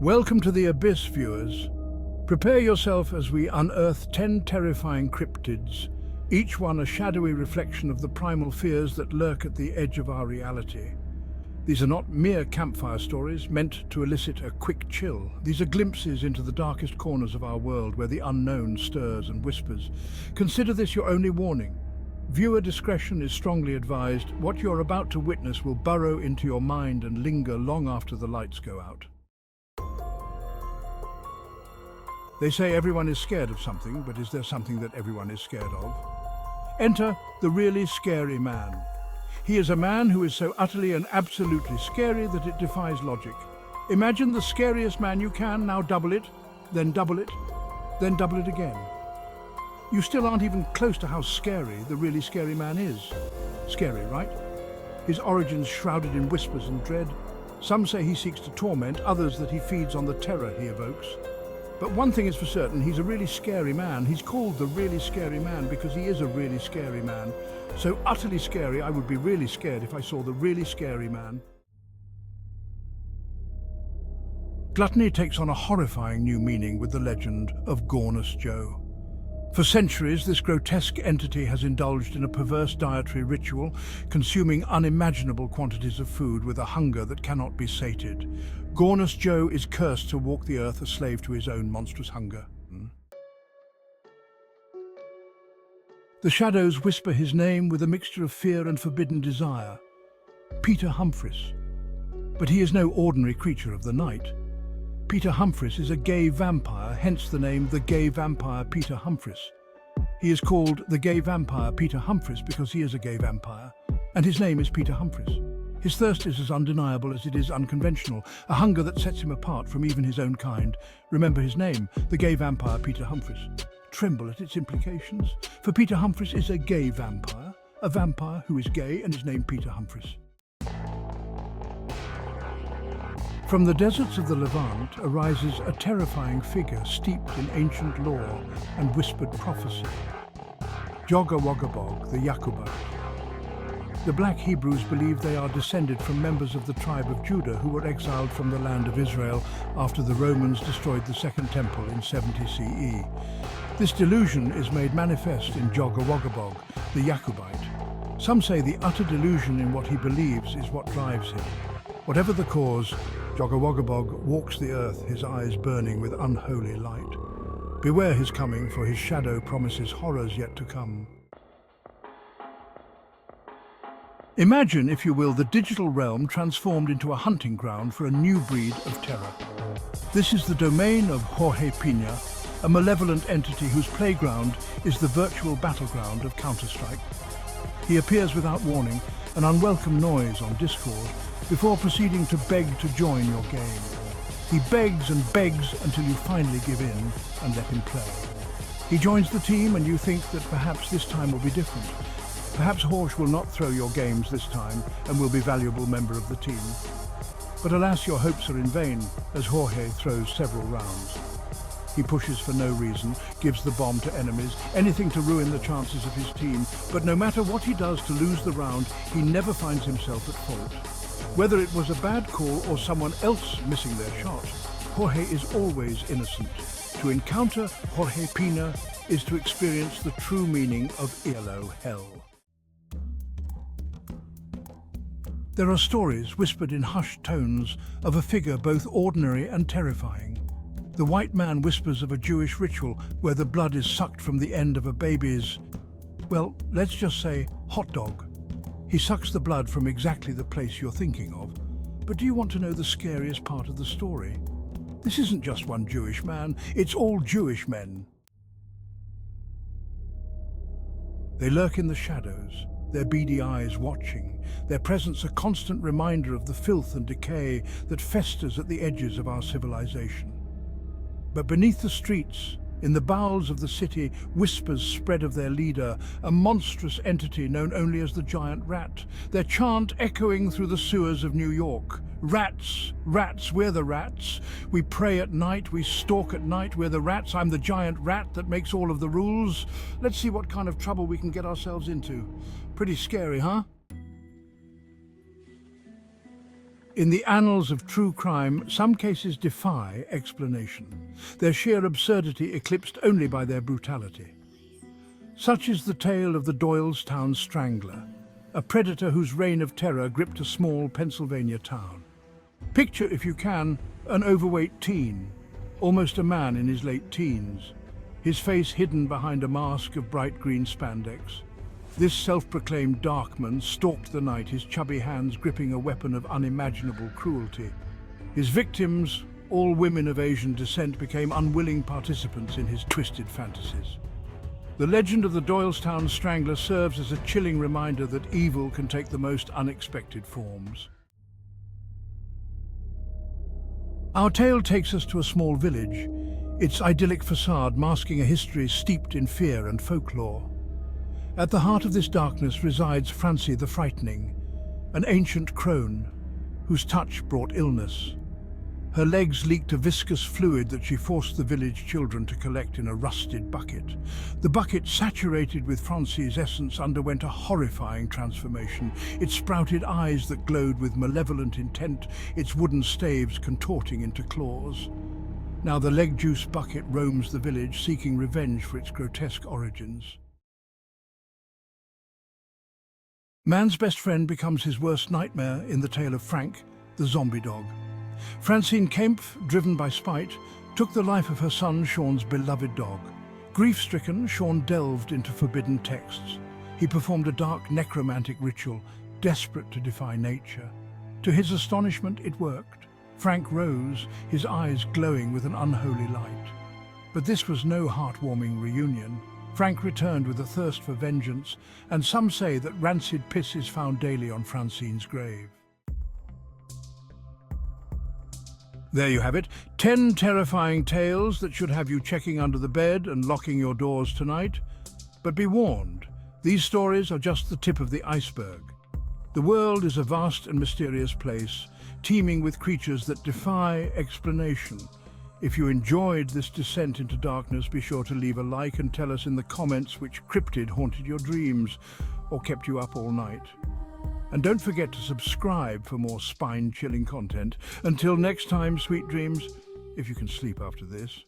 Welcome to the Abyss, viewers. Prepare yourself as we unearth 10 terrifying cryptids, each one a shadowy reflection of the primal fears that lurk at the edge of our reality. These are not mere campfire stories meant to elicit a quick chill. These are glimpses into the darkest corners of our world where the unknown stirs and whispers. Consider this your only warning. Viewer discretion is strongly advised. What you're about to witness will burrow into your mind and linger long after the lights go out. They say everyone is scared of something, but is there something that everyone is scared of? Enter the really scary man. He is a man who is so utterly and absolutely scary that it defies logic. Imagine the scariest man you can, now double it, then double it, then double it again. You still aren't even close to how scary the really scary man is. Scary, right? His origins shrouded in whispers and dread. Some say he seeks to torment, others that he feeds on the terror he evokes. But one thing is for certain, he's a really scary man. He's called the really scary man because he is a really scary man. So utterly scary, I would be really scared if I saw the really scary man. Gluttony takes on a horrifying new meaning with the legend of Gornus Joe. For centuries, this grotesque entity has indulged in a perverse dietary ritual, consuming unimaginable quantities of food with a hunger that cannot be sated. Gornus Joe is cursed to walk the earth a slave to his own monstrous hunger. The shadows whisper his name with a mixture of fear and forbidden desire. Peter Humphreys. But he is no ordinary creature of the night. Peter Humphreys is a gay vampire, hence the name the gay vampire Peter Humphreys. He is called the gay vampire Peter Humphreys because he is a gay vampire, and his name is Peter Humphreys. His thirst is as undeniable as it is unconventional, a hunger that sets him apart from even his own kind. Remember his name, the gay vampire Peter Humphreys. Tremble at its implications, for Peter Humphreys is a gay vampire, a vampire who is gay and is named Peter Humphreys. From the deserts of the Levant arises a terrifying figure steeped in ancient lore and whispered prophecy. Jog-a-Wog-a-Bog, the Jacobite. The Black Hebrews believe they are descended from members of the tribe of Judah who were exiled from the land of Israel after the Romans destroyed the Second Temple in 70 CE. This delusion is made manifest in Jog-a-Wog-a-Bog, the Jacobite. Some say the utter delusion in what he believes is what drives him. Whatever the cause, Jog-a-Wog-a-Bog walks the earth, his eyes burning with unholy light. Beware his coming, for his shadow promises horrors yet to come. Imagine, if you will, the digital realm transformed into a hunting ground for a new breed of terror. This is the domain of Jorge Pina, a malevolent entity whose playground is the virtual battleground of Counter-Strike. He appears without warning, an unwelcome noise on Discord, before proceeding to beg to join your game. He begs and begs until you finally give in and let him play. He joins the team and you think that perhaps this time will be different. Perhaps Jorge will not throw your games this time and will be a valuable member of the team. But alas, your hopes are in vain as Jorge throws several rounds. He pushes for no reason, gives the bomb to enemies, anything to ruin the chances of his team. But no matter what he does to lose the round, he never finds himself at fault. Whether it was a bad call or someone else missing their shot, Jorge is always innocent. To encounter Jorge Pina is to experience the true meaning of yellow hell. There are stories whispered in hushed tones of a figure both ordinary and terrifying. The white man whispers of a Jewish ritual where the blood is sucked from the end of a baby's, well, let's just say, hot dog. He sucks the blood from exactly the place you're thinking of. But do you want to know the scariest part of the story? This isn't just one Jewish man, it's all Jewish men. They lurk in the shadows, their beady eyes watching, their presence a constant reminder of the filth and decay that festers at the edges of our civilization. But beneath the streets, in the bowels of the city, whispers spread of their leader, a monstrous entity known only as the Giant Rat, their chant echoing through the sewers of New York. Rats, rats, we're the rats. We pray at night, we stalk at night, we're the rats. I'm the giant rat that makes all of the rules. Let's see what kind of trouble we can get ourselves into. Pretty scary, huh? In the annals of true crime, some cases defy explanation, their sheer absurdity eclipsed only by their brutality. Such is the tale of the Doylestown Strangler, a predator whose reign of terror gripped a small Pennsylvania town. Picture, if you can, an overweight teen, almost a man in his late teens, his face hidden behind a mask of bright green spandex. This self-proclaimed Darkman stalked the night, his chubby hands gripping a weapon of unimaginable cruelty. His victims, all women of Asian descent, became unwilling participants in his twisted fantasies. The legend of the Doylestown Strangler serves as a chilling reminder that evil can take the most unexpected forms. Our tale takes us to a small village, its idyllic facade masking a history steeped in fear and folklore. At the heart of this darkness resides Francie the Frightening, an ancient crone whose touch brought illness. Her legs leaked a viscous fluid that she forced the village children to collect in a rusted bucket. The bucket, saturated with Francie's essence, underwent a horrifying transformation. It sprouted eyes that glowed with malevolent intent, its wooden staves contorting into claws. Now the leg juice bucket roams the village, seeking revenge for its grotesque origins. Man's best friend becomes his worst nightmare in the tale of Frank, the zombie dog. Francine Kempf, driven by spite, took the life of her son Sean's beloved dog. Grief-stricken, Sean delved into forbidden texts. He performed a dark necromantic ritual, desperate to defy nature. To his astonishment, it worked. Frank rose, his eyes glowing with an unholy light. But this was no heartwarming reunion. Frank returned with a thirst for vengeance, and some say that rancid piss is found daily on Francine's grave. There you have it, 10 terrifying tales that should have you checking under the bed and locking your doors tonight. But be warned, these stories are just the tip of the iceberg. The world is a vast and mysterious place, teeming with creatures that defy explanation. If you enjoyed this descent into darkness, be sure to leave a like and tell us in the comments which cryptid haunted your dreams or kept you up all night. And don't forget to subscribe for more spine-chilling content. Until next time, sweet dreams, if you can sleep after this.